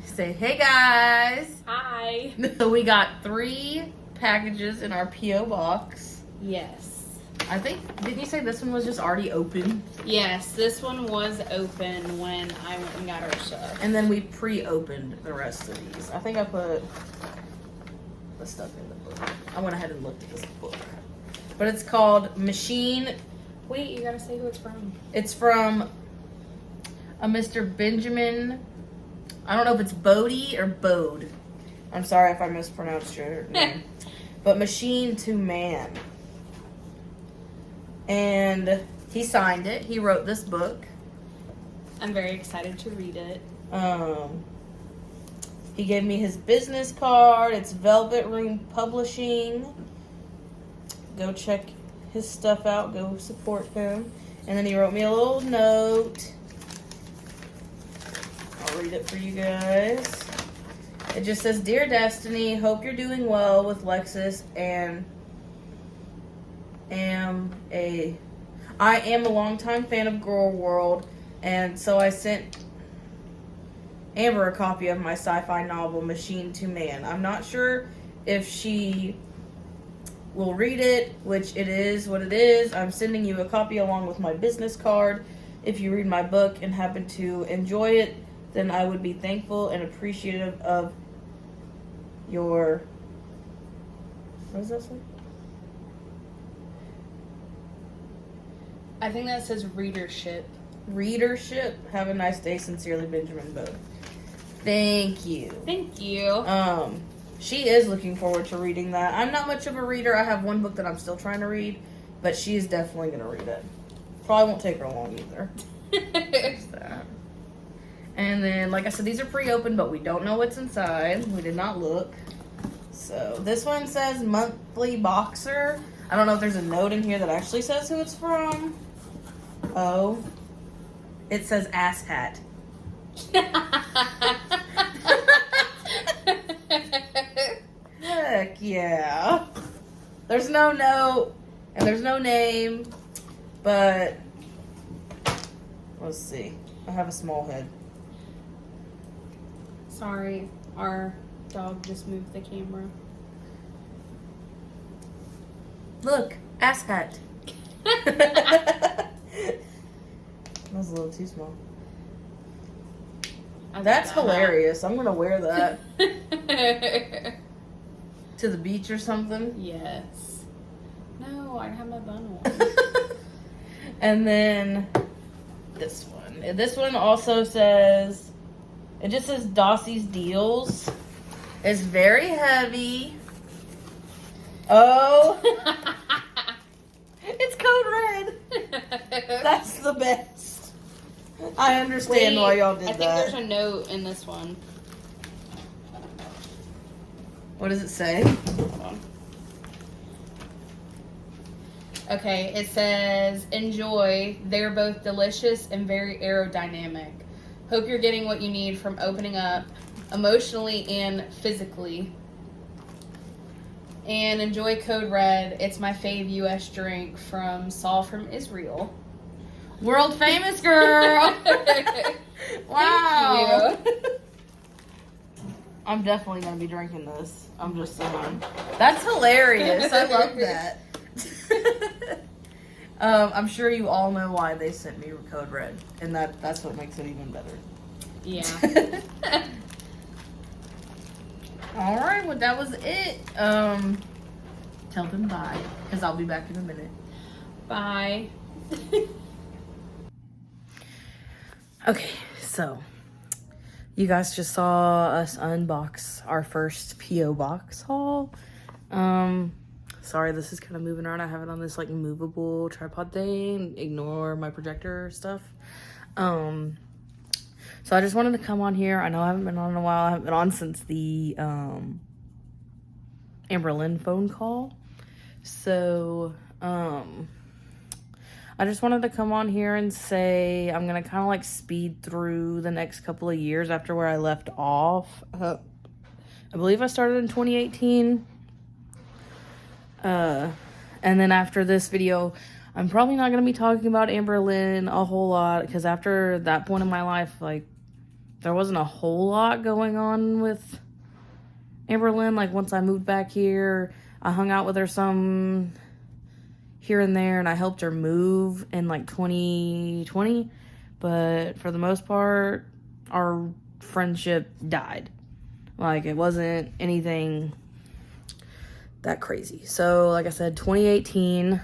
Say, hey guys. Hi. So we got 3 packages in our P.O. box. Yes. I think, didn't you say this one was just already open? Yes, this one was open when I went and got our stuff. And then we pre-opened the rest of these. I think I put the stuff in the book. I went ahead and looked at this book. But it's called Machine. Wait, you gotta say who it's from. It's from a Mr. Benjamin. I don't know if it's Bodie or Bode. I'm sorry if I mispronounced your name. But Machine to Man. And he signed it. He wrote this book. I'm very excited to read it. He gave me his business card. It's Velvet Room Publishing. Go check his stuff out. Go support him. And then he wrote me a little note. I'll read it for you guys. It just says, Dear Destiny, hope you're doing well with Lexus and I am a longtime fan of Girl World, and so I sent Amber a copy of my sci-fi novel, Machine to Man. I'm not sure if she will read it, which it is what it is. I'm sending you a copy along with my business card. If you read my book and happen to enjoy it, then I would be thankful and appreciative of your... What does that say? I think that says readership. Readership. Have a nice day. Sincerely, Benjamin Bode. Thank you. Thank you. She is looking forward to reading that. I'm not much of a reader. I have one book that I'm still trying to read, but she is definitely going to read it. Probably won't take her long either. So. And then, like I said, these are pre-opened, but we don't know what's inside. We did not look. So this one says Monthly Boxer. I don't know if there's a note in here that actually says who it's from. Oh. It says Ass Hat. Heck yeah. There's no note and there's no name, but let's see. I have a small head. Sorry, our dog just moved the camera. Look, Ass Hat. That was a little too small. That's hilarious. I'm gonna wear that to the beach or something. Yes. No, I don't have my bun on. And then this one. This one also says, it just says Dossie's Deals. It's very heavy. Oh. It's code red. That's the best. I understand why y'all did that. I think there's a note in this one. What does it say? Hold on. Okay, it says, enjoy. They're both delicious and very aerodynamic. Hope you're getting what you need from opening up emotionally and physically. And enjoy Code Red. It's my fave U.S. drink from Saul from Israel. World famous girl. Wow. Thank you. I'm definitely going to be drinking this. I'm just saying. That's hilarious. I love that. I'm sure you all know why they sent me Code Red. And that's what makes it even better. Yeah. All right, well, that was it. Tell them bye, because I'll be back in a minute. Bye. Okay, so you guys just saw us unbox our first P.O. box haul. Sorry, this is kind of moving around. I have it on this like movable tripod thing. Ignore my projector stuff. So I just wanted to come on here. I know I haven't been on in a while. I haven't been on since the Amber Lynn phone call. So I just wanted to come on here and say I'm going to kind of like speed through the next couple of years after where I left off. I believe I started in 2018. And then after this video, I'm probably not going to be talking about Amber Lynn a whole lot because after that point in my life, like there wasn't a whole lot going on with Amberlynn. Like, once I moved back here, I hung out with her some here and there, and I helped her move in like 2020. But for the most part, our friendship died. Like, it wasn't anything that crazy. So, like I said, 2018.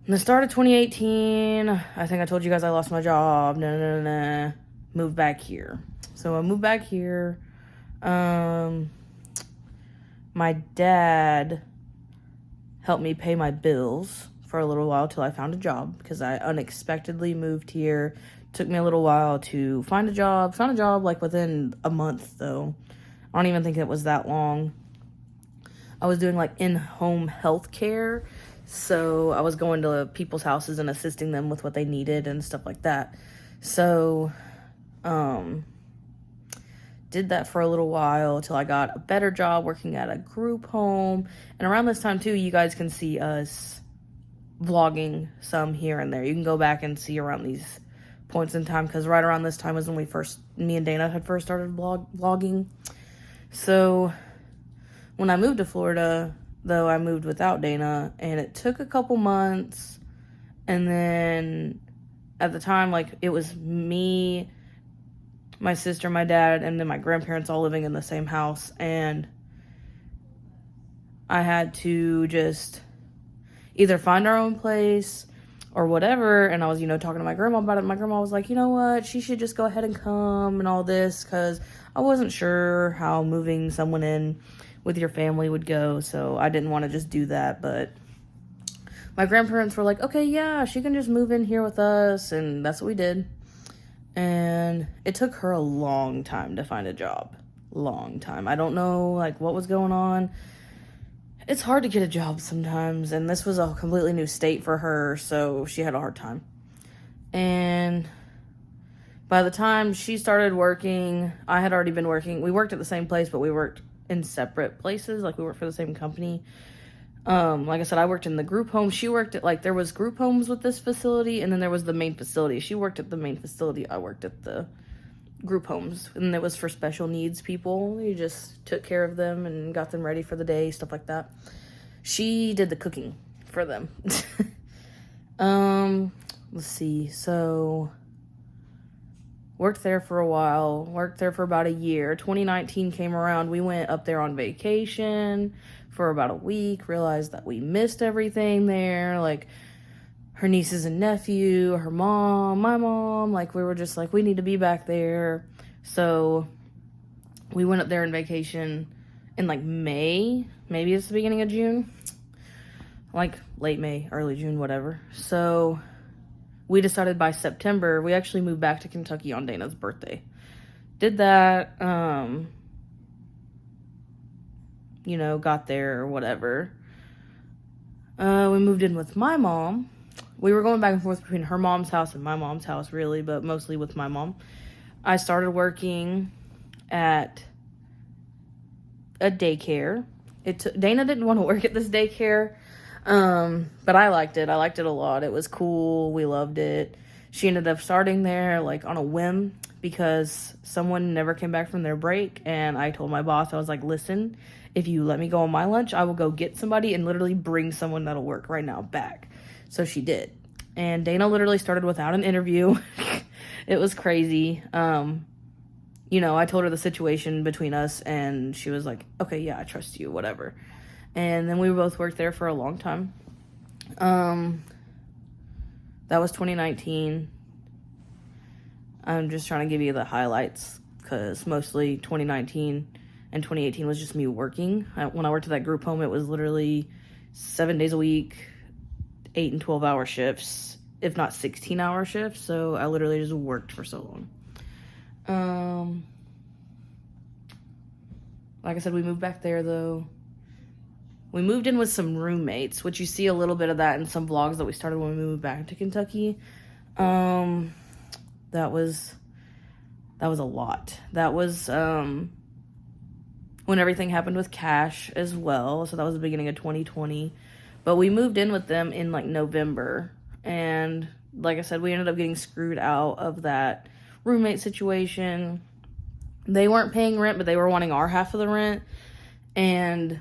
In the start of 2018, I think I told you guys I lost my job. Moved back here. So I moved back here. My dad helped me pay my bills for a little while till I found a job, because I unexpectedly moved here. Took me a little while to find a job. Found a job like within a month, though. I don't even think it was that long. I was doing like in-home health care. So I was going to people's houses and assisting them with what they needed and stuff like that. So, did that for a little while till I got a better job working at a group home. And around this time too, you guys can see us vlogging some here and there. You can go back and see around these points in time, because right around this time was when me and Dana had first started vlogging. So when I moved to Florida, though, I moved without Dana, and it took a couple months. And then at the time, like, it was me, my sister, my dad, and then my grandparents all living in the same house. And I had to just either find our own place or whatever. And I was, talking to my grandma about it. My grandma was like, you know what, she should just go ahead and come and all this, because I wasn't sure how moving someone in with your family would go, so I didn't want to just do that. But my grandparents were like, okay, yeah, she can just move in here with us, and that's what we did. And it took her a long time to find a job. Long time. I don't know, like, what was going on. It's hard to get a job sometimes, and this was a completely new state for her, so she had a hard time. And by the time she started working, I had already been working. We worked at the same place, but we worked in separate places. Like, we worked for the same company. Like I said, I worked in the group home. She worked at, like, there was group homes with this facility, and then there was the main facility. She worked at the main facility. I worked at the group homes, and it was for special needs people. You just took care of them and got them ready for the day, stuff like that. She did the cooking for them. Let's see. So worked there for a while, worked there for about a year. 2019 came around. We went up there on vacation for about a week, realized that we missed everything there. Like, her nieces and nephew, her mom, my mom, like, we were just like, we need to be back there. So we went up there on vacation in like May, maybe it's the beginning of June, like late May, early June, whatever. So we decided by September, we actually moved back to Kentucky on Dana's birthday. Did that, got there or whatever. We moved in with my mom. We were going back and forth between her mom's house and my mom's house, really, but mostly with my mom. I started working at a daycare. Dana didn't want to work at this daycare, but I liked it. I liked it a lot. It was cool. We loved it. She ended up starting there, like, on a whim, because someone never came back from their break, and I told my boss, I was like, listen, if you let me go on my lunch, I will go get somebody and literally bring someone that'll work right now back. So she did. And Dana literally started without an interview. It was crazy. I told her the situation between us, and she was like, okay, yeah, I trust you, whatever. And then we both worked there for a long time. That was 2019. I'm just trying to give you the highlights, because mostly 2019 and 2018 was just me working. When I worked at that group home, it was literally 7 days a week, 8 and 12-hour shifts, if not 16-hour shifts. So I literally just worked for so long. Like I said, we moved back there, though. We moved in with some roommates, which you see a little bit of that in some vlogs that we started when we moved back to Kentucky. That was a lot. That was when everything happened with Cash as well. So that was the beginning of 2020. But we moved in with them in like November. And like I said, we ended up getting screwed out of that roommate situation. They weren't paying rent, but they were wanting our half of the rent. And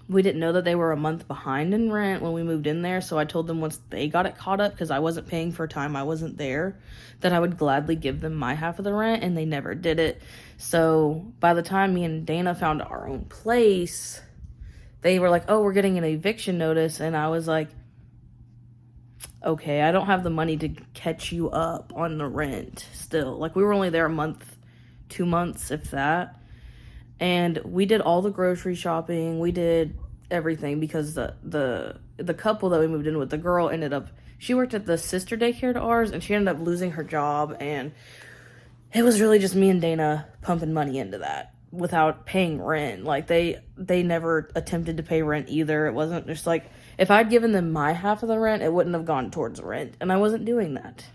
we didn't know that they were a month behind in rent when we moved in there. So I told them once they got it caught up, because I wasn't paying for time I wasn't there, that I would gladly give them my half of the rent, and they never did it. So by the time me and Dana found our own place, they were like, oh, we're getting an eviction notice. And I was like, okay, I don't have the money to catch you up on the rent still. Like, we were only there a month, 2 months, if that. And we did all the grocery shopping. We did everything because the couple that we moved in with, the girl ended up, she worked at the sister daycare to ours, and she ended up losing her job. And it was really just me and Dana pumping money into that without paying rent. Like, they never attempted to pay rent either. It wasn't just like, if I'd given them my half of the rent, it wouldn't have gone towards rent. And I wasn't doing that.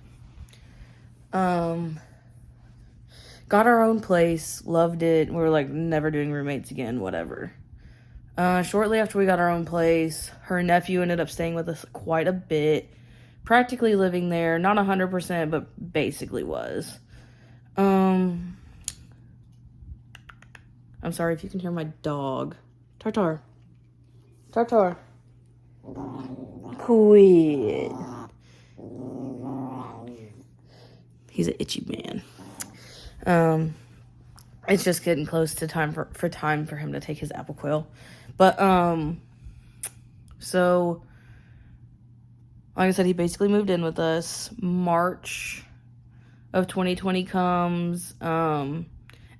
Got our own place, loved it. We were like, never doing roommates again, whatever. Shortly after we got our own place, her nephew ended up staying with us quite a bit. Practically living there, not 100%, but basically was. I'm sorry if you can hear my dog. Tartar. Tartar. Quit. He's an itchy man. It's just getting close to time for him to take his apple quill. But, so, like I said, he basically moved in with us. March of 2020 comes, and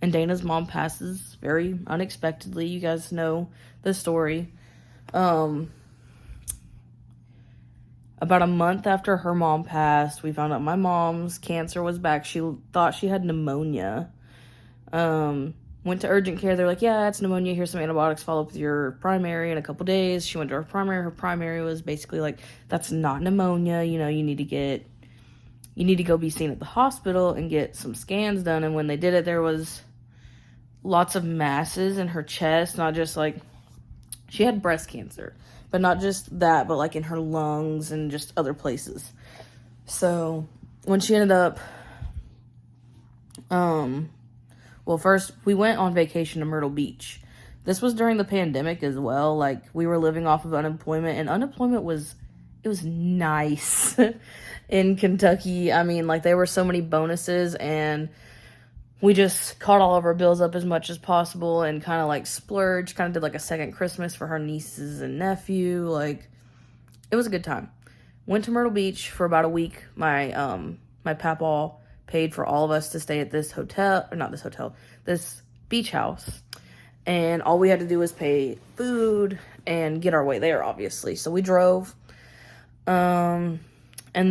Dana's mom passes very unexpectedly. You guys know the story. About a month after her mom passed, we found out my mom's cancer was back. She thought she had pneumonia. Went to urgent care. They're like, yeah, it's pneumonia. Here's some antibiotics. Follow up with your primary in a couple days. She went to her primary. Her primary was basically like, that's not pneumonia. You know, you need to go be seen at the hospital and get some scans done. And when they did it, there was lots of masses in her chest. Not just like, she had breast cancer. But not just that, but like in her lungs and just other places. So when she ended up, well, first we went on vacation to Myrtle Beach. This was during the pandemic as well. Like, we were living off of unemployment, and unemployment was nice in Kentucky. I mean, like, there were so many bonuses, and we just caught all of our bills up as much as possible and kind of like splurged, kind of did like a second Christmas for her nieces and nephew. Like, it was a good time. Went to Myrtle Beach for about a week. My papaw paid for all of us to stay at this this beach house. And all we had to do was pay food and get our way there, obviously. So we drove. And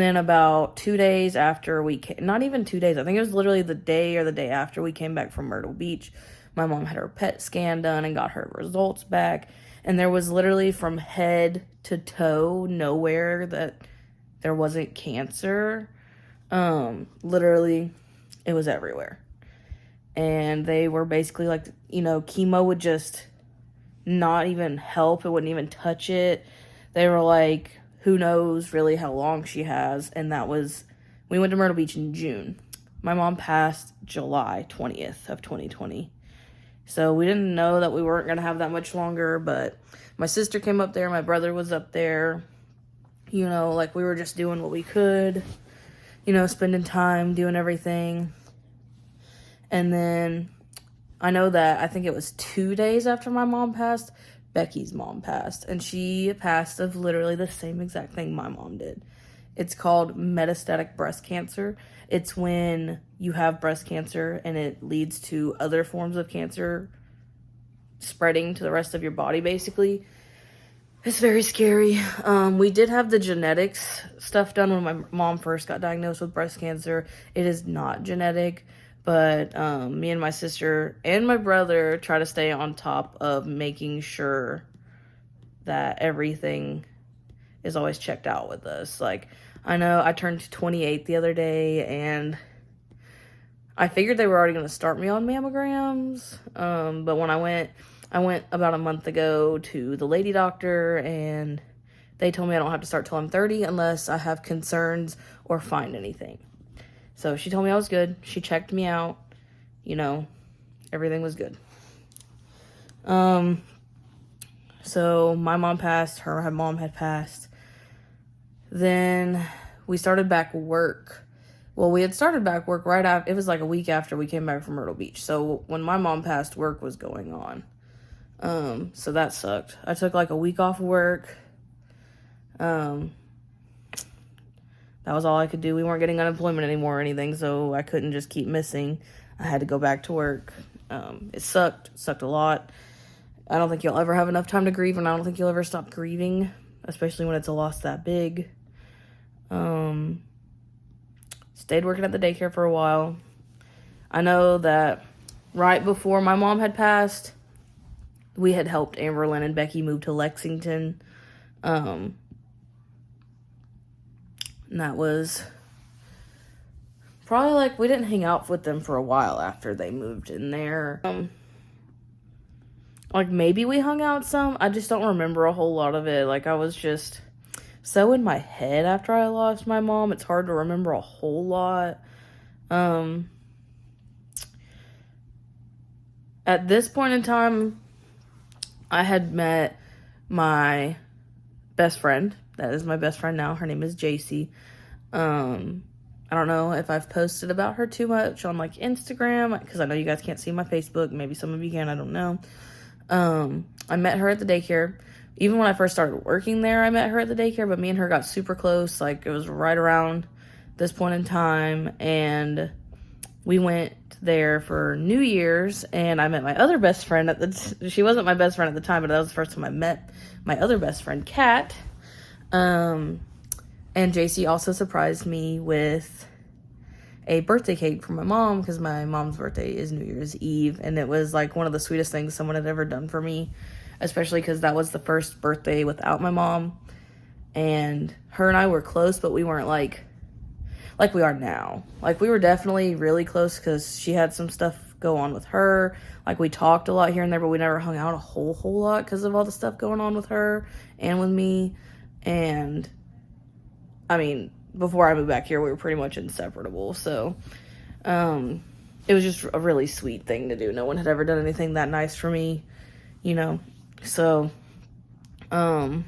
then about 2 days after we came, not even 2 days, I think it was literally the day or the day after we came back from Myrtle Beach, my mom had her PET scan done and got her results back. And there was literally from head to toe nowhere that there wasn't cancer. Literally, it was everywhere. And they were basically like, you know, chemo would just not even help. It wouldn't even touch it. They were like, who knows really how long she has. And we went to Myrtle Beach in June. My mom passed July 20th of 2020. So we didn't know that we weren't going to have that much longer, but my sister came up there. My brother was up there. You know, like, we were just doing what we could, you know, spending time, doing everything. And then I know that I think it was 2 days after my mom passed, Becky's mom passed, and she passed of literally the same exact thing my mom did. It's called metastatic breast cancer. It's when you have breast cancer and it leads to other forms of cancer spreading to the rest of your body, basically. It's very scary. We did have the genetics stuff done when my mom first got diagnosed with breast cancer. It is not genetic. But me and my sister and my brother try to stay on top of making sure that everything is always checked out with us. Like, I know I turned 28 the other day, and I figured they were already going to start me on mammograms. But when I went about a month ago to the lady doctor, and they told me I don't have to start till I'm 30 unless I have concerns or find anything. So she told me I was good. She checked me out. Everything was good. So my mom passed. Her mom had passed. Then we started back work. Well, we had started back work right after. It was like a week after we came back from Myrtle Beach. So when my mom passed, work was going on. So that sucked. I took like a week off of work. That was all I could do. We weren't getting unemployment anymore or anything, so I couldn't just keep missing. I had to go back to work. It sucked. It sucked a lot. I don't think you'll ever have enough time to grieve, and I don't think you'll ever stop grieving, especially when it's a loss that big. Stayed working at the daycare for a while. I know that right before my mom had passed, we had helped Amberlyn and Becky move to Lexington. And that was probably like, we didn't hang out with them for a while after they moved in there. Like maybe we hung out some. I just don't remember a whole lot of it. Like I was just so in my head after I lost my mom. It's hard to remember a whole lot. At this point in time, I had met my best friend. That is my best friend now. Her name is JC. I don't know if I've posted about her too much on like Instagram, because I know you guys can't see my Facebook. Maybe some of you can, I don't know. I met her at the daycare. Even when I first started working there, I met her at the daycare, but me and her got super close. Like, it was right around this point in time, and we went there for New Year's, and I met my other best friend she wasn't my best friend at the time, but that was the first time I met my other best friend, Kat. And JC also surprised me with a birthday cake for my mom, because my mom's birthday is New Year's Eve, and it was like one of the sweetest things someone had ever done for me, especially because that was the first birthday without my mom, and her and I were close, but we weren't like we are now. Like, we were definitely really close because she had some stuff go on with her. Like, we talked a lot here and there, but we never hung out a whole lot because of all the stuff going on with her and with me. And I mean, before I moved back here, we were pretty much inseparable. So, it was just a really sweet thing to do. No one had ever done anything that nice for me, So, the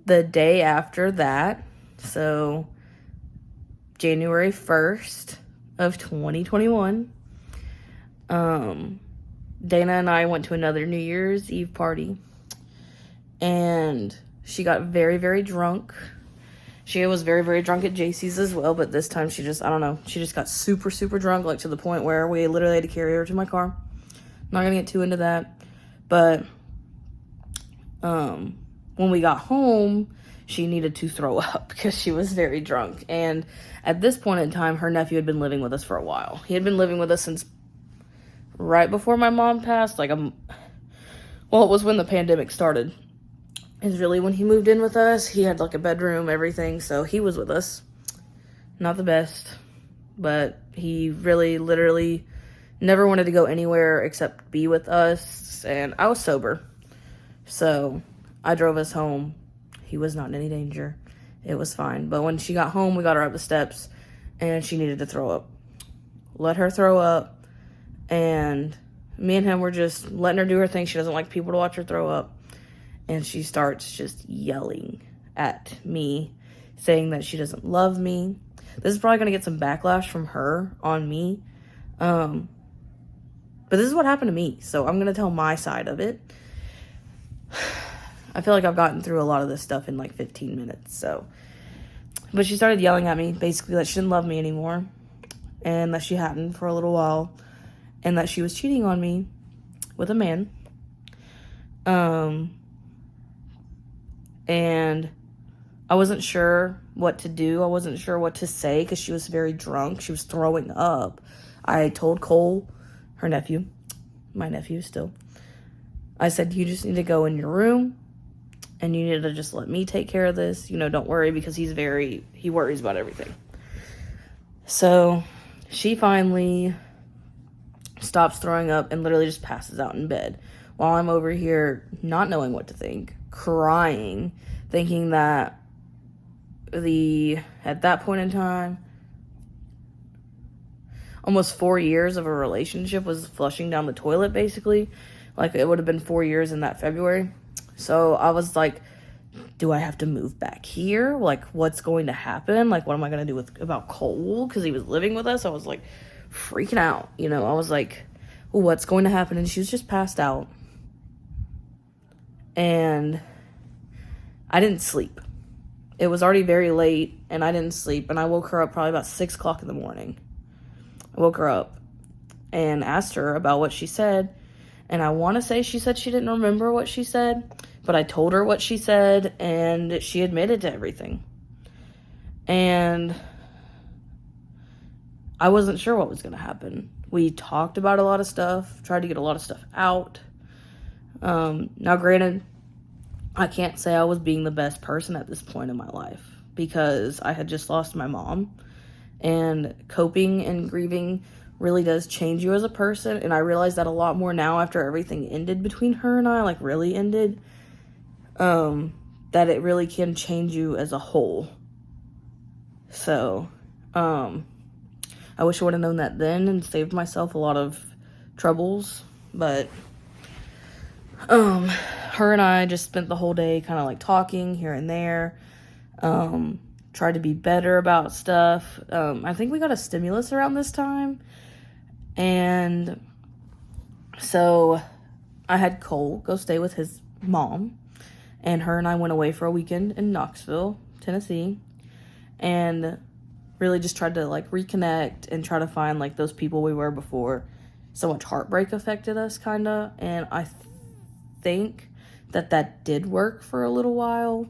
day after that, so January 1st of 2021, Dana and I went to another New Year's Eve party, and she got very, very drunk. She was very, very drunk at JC's as well, but this time she just got super, super drunk, like to the point where we literally had to carry her to my car. I'm not gonna get too into that, but when we got home, she needed to throw up because she was very drunk. And at this point in time, her nephew had been living with us for a while. He had been living with us since right before my mom passed. It was when the pandemic started. Is really when he moved in with us. He had like a bedroom, everything, so he was with us. Not the best, but he really literally never wanted to go anywhere except be with us, and I was sober. So I drove us home. He was not in any danger. It was fine. But when she got home, we got her up the steps, and she needed to throw up. Let her throw up, and me and him were just letting her do her thing. She doesn't like people to watch her throw up. And she starts just yelling at me, saying that she doesn't love me. This is probably going to get some backlash from her on me. But this is what happened to me, so I'm going to tell my side of it. I feel like I've gotten through a lot of this stuff in like 15 minutes, so. But she started yelling at me, basically that she didn't love me anymore, and that she hadn't for a little while, and that she was cheating on me with a man. And I wasn't sure what to do. I wasn't sure what to say because she was very drunk. She was throwing up. I told Cole, her nephew, my nephew still, I said, you just need to go in your room and you need to just let me take care of this. Don't worry, because he worries about everything. So she finally stops throwing up and literally just passes out in bed while I'm over here not knowing what to think, crying, thinking that at that point in time, almost 4 years of a relationship was flushing down the toilet, basically. Like, it would have been 4 years in that February. So I was like, do I have to move back here? Like, what's going to happen? Like, what am I going to do about Cole? Because he was living with us. I was like freaking out, you know. I was like, what's going to happen? And she was just passed out. And I didn't sleep. It was already very late, and I didn't sleep. And I woke her up probably about 6 o'clock in the morning. I woke her up and asked her about what she said. And I want to say she said she didn't remember what she said. But I told her what she said, and she admitted to everything. And I wasn't sure what was going to happen. We talked about a lot of stuff, tried to get a lot of stuff out. Now, granted, I can't say I was being the best person at this point in my life because I had just lost my mom. And coping and grieving really does change you as a person. And I realize that a lot more now after everything ended between her and I, like really ended. That it really can change you as a whole. So, I wish I would have known that then and saved myself a lot of troubles, but, her and I just spent the whole day kind of like talking here and there, tried to be better about stuff. I think we got a stimulus around this time, and so I had Cole go stay with his mom. And her and I went away for a weekend in Knoxville, Tennessee, and really just tried to, like, reconnect and try to find, like, those people we were before. So much heartbreak affected us, kind of, and I think that did work for a little while.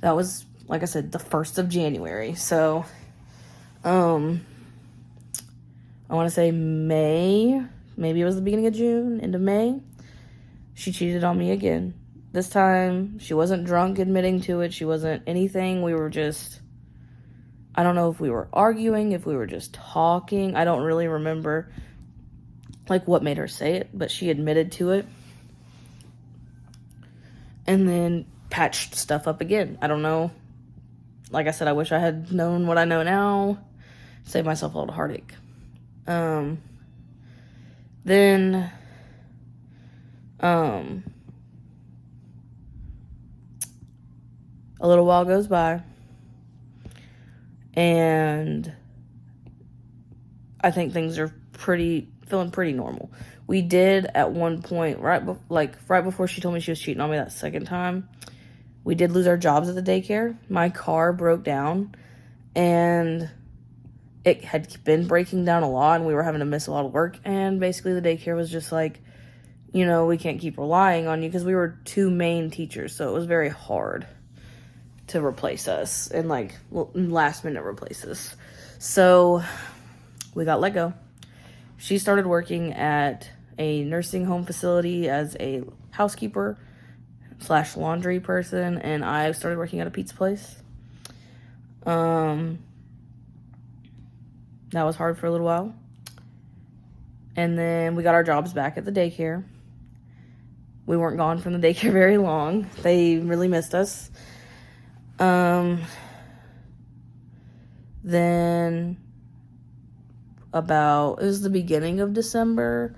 That was, like I said, the 1st of January, so, I want to say May, maybe it was the beginning of June, end of May, she cheated on me again. This time, she wasn't drunk admitting to it. She wasn't anything. We were just, I don't know if we were arguing, if we were just talking. I don't really remember, like, what made her say it, but she admitted to it. And then patched stuff up again. I don't know. Like I said, I wish I had known what I know now. Save myself a lot of heartache. Then, a little while goes by, and I think things are feeling pretty normal. We did at one point, right before she told me she was cheating on me that second time, we did lose our jobs at the daycare. My car broke down, and it had been breaking down a lot, and we were having to miss a lot of work, and basically the daycare was just like, you know, we can't keep relying on you, because we were 2 main teachers, so it was very hard to replace us and, like, last minute replace us. So we got let go. She started working at a nursing home facility as a housekeeper / laundry person, and I started working at a pizza place. That was hard for a little while. And then we got our jobs back at the daycare. We weren't gone from the daycare very long. They really missed us. Then it was the beginning of December,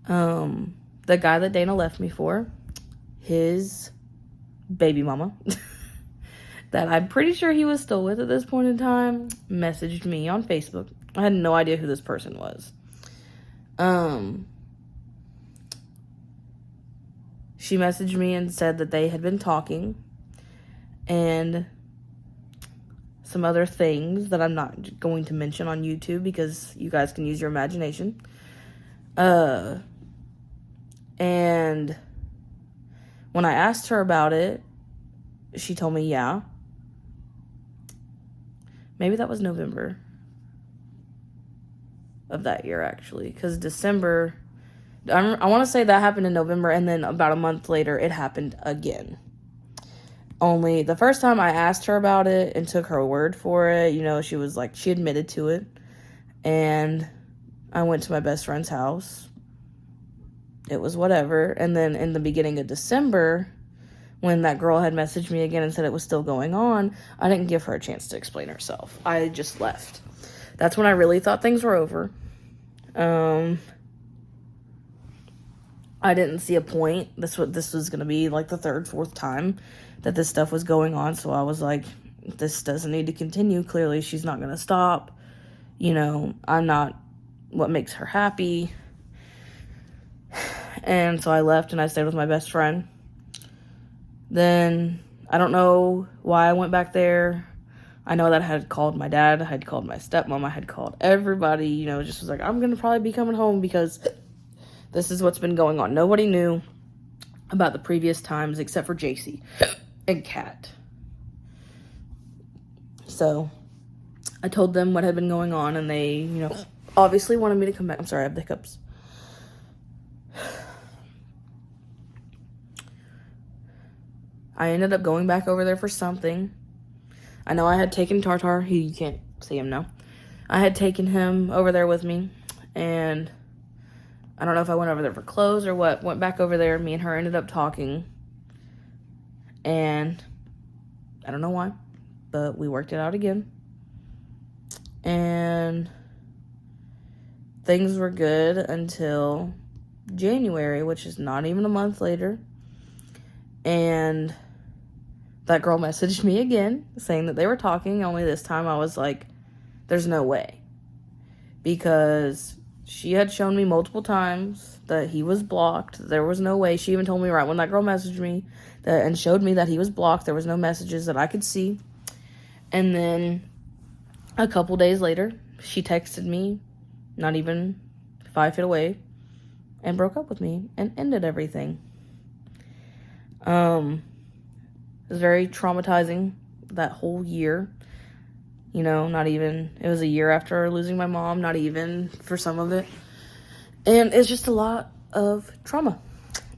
the guy that Dana left me for, his baby mama, that I'm pretty sure he was still with at this point in time, messaged me on Facebook. I had no idea who this person was. She messaged me and said that they had been talking, and some other things that I'm not going to mention on YouTube because you guys can use your imagination. And when I asked her about it, she told me, yeah. Maybe that was November of that year, actually, because December, I want to say that happened in November, and then about a month later, it happened again. Only the first time I asked her about it and took her word for it, you know, she was like, she admitted to it. And I went to my best friend's house. It was whatever. And then in the beginning of December, when that girl had messaged me again and said it was still going on, I didn't give her a chance to explain herself. I just left. That's when I really thought things were over. I didn't see a point. This was going to be like the third, fourth time that this stuff was going on. So I was like, this doesn't need to continue. Clearly, she's not going to stop. You know, I'm not what makes her happy. And so I left and I stayed with my best friend. Then, I don't know why I went back there. I know that I had called my dad, I had called my stepmom, I had called everybody, you know, just was like, I'm going to probably be coming home because this is what's been going on. Nobody knew about the previous times except for JC and Kat. So, I told them what had been going on, and they, you know, obviously wanted me to come back. I'm sorry, I have the hiccups. I ended up going back over there for something. I know I had taken Tartar. You can't see him now. I had taken him over there with me, and I don't know if I went over there for clothes or what. Went back over there. Me and her ended up talking, and I don't know why, but we worked it out again. And things were good until January, which is not even a month later. And that girl messaged me again saying that they were talking, only this time I was like, there's no way. Because she had shown me multiple times that he was blocked. There was no way. She even told me right when that girl messaged me and showed me that he was blocked. There was no messages that I could see. And then a couple days later, she texted me, not even 5 feet away, and broke up with me and ended everything. It was very traumatizing that whole year. You know, it was a year after losing my mom, not even for some of it. And it's just a lot of trauma.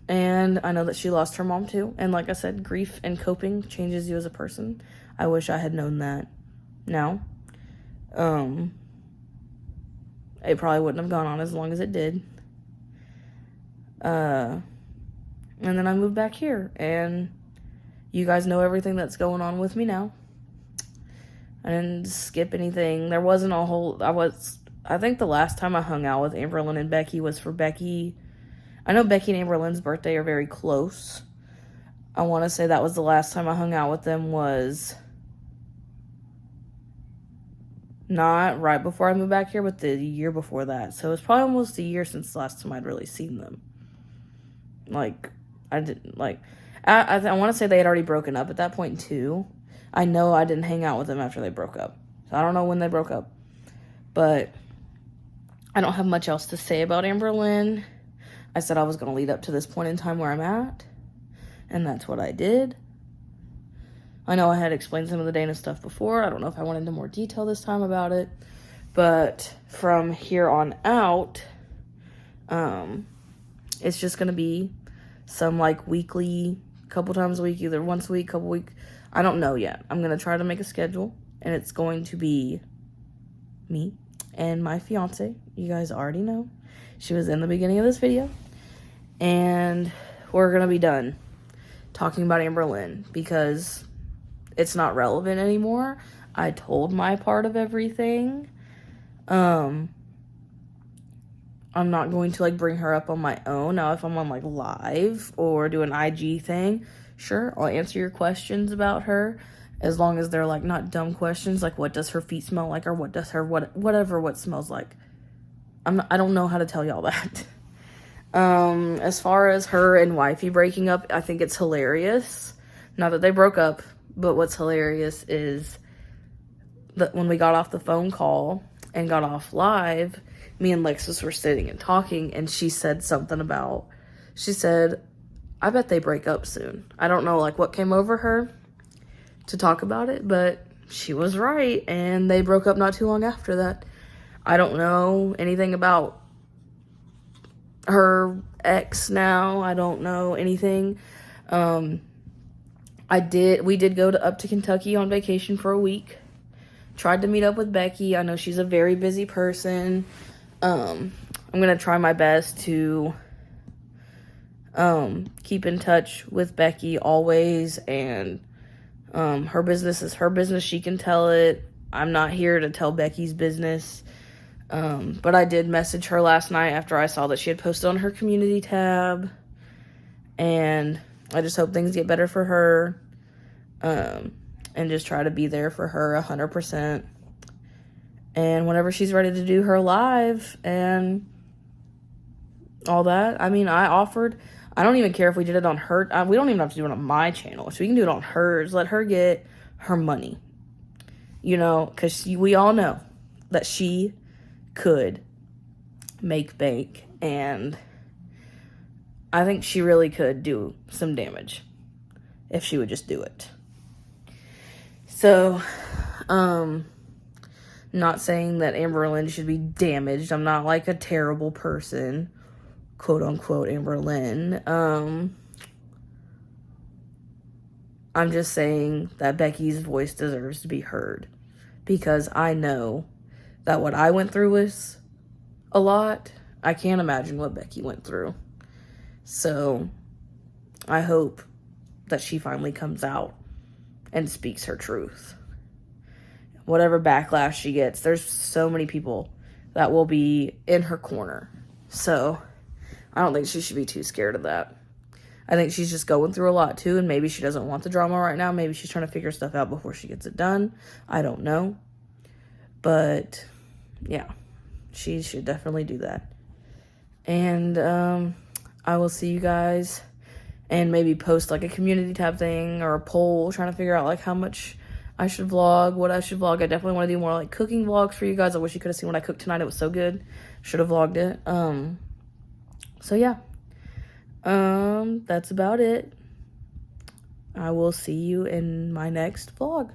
And I know that she lost her mom too. And like I said, grief and coping changes you as a person. I wish I had known that now. It probably wouldn't have gone on as long as it did. And then I moved back here, and you guys know everything that's going on with me now. I didn't skip anything. There wasn't a whole, I think the last time I hung out with Amberlyn and Becky was for Becky. I know Becky and Amberlyn's birthday are very close. I want to say that was the last time I hung out with them, was not right before I moved back here, but the year before that. So it's probably almost a year since the last time I'd really seen them. Like, I didn't, like, I want to say they had already broken up at that point, too. I know I didn't hang out with them after they broke up. So I don't know when they broke up. But I don't have much else to say about Amberlyn. I said I was going to lead up to this point in time where I'm at. And that's what I did. I know I had explained some of the Dana stuff before. I don't know if I went into more detail this time about it. But from here on out, it's just going to be some, like, weekly, couple times a week, either once a week, couple weeks. I don't know yet. I'm going to try to make a schedule, and it's going to be me and my fiance. You guys already know. She was in the beginning of this video. And we're going to be done talking about Amberlyn because it's not relevant anymore. I told my part of everything. I'm not going to, like, bring her up on my own. Now, if I'm on, like, live or do an IG thing, sure, I'll answer your questions about her, as long as they're, like, not dumb questions, like, what does her feet smell like, or what does her, what smells like. I don't know how to tell y'all that. As far as her and wifey breaking up, I think it's hilarious. Not that they broke up, but what's hilarious is that when we got off the phone call and got off live, me and Lexus were sitting and talking, and she said something about, she said, I bet they break up soon. I don't know, like, what came over her to talk about it, but she was right, and they broke up not too long after that. I don't know anything about her ex now. I don't know anything. We did go up to Kentucky on vacation for a week. Tried to meet up with Becky. I know she's a very busy person. I'm going to try my best to keep in touch with Becky always, and her business is her business. She can tell it. I'm not here to tell Becky's business. But I did message her last night after I saw that she had posted on her community tab. And I just hope things get better for her. And just try to be there for her 100%. And whenever she's ready to do her live and all that, I mean, I don't even care if we did it on her. We don't even have to do it on my channel. So we can do it on hers. Let her get her money. You know, because we all know that she could make bank. And I think she really could do some damage if she would just do it. So, not saying that Amber Lynn should be damaged. I'm not like a terrible person, quote unquote Amber Lynn. I'm just saying that Becky's voice deserves to be heard, because I know that what I went through was a lot. I can't imagine what Becky went through. So I hope that she finally comes out and speaks her truth. Whatever backlash she gets, there's so many people that will be in her corner. So I don't think she should be too scared of that. I think she's just going through a lot too, and maybe she doesn't want the drama right now. Maybe she's trying to figure stuff out before she gets it done. I don't know. But yeah, she should definitely do that. And I will see you guys, and maybe post like a community tab thing or a poll trying to figure out like how much I should vlog, what I should vlog. I definitely want to do more like cooking vlogs for you guys. I wish you could have seen what I cooked tonight. It was so good. Should have vlogged it. So yeah. That's about it. I will see you in my next vlog.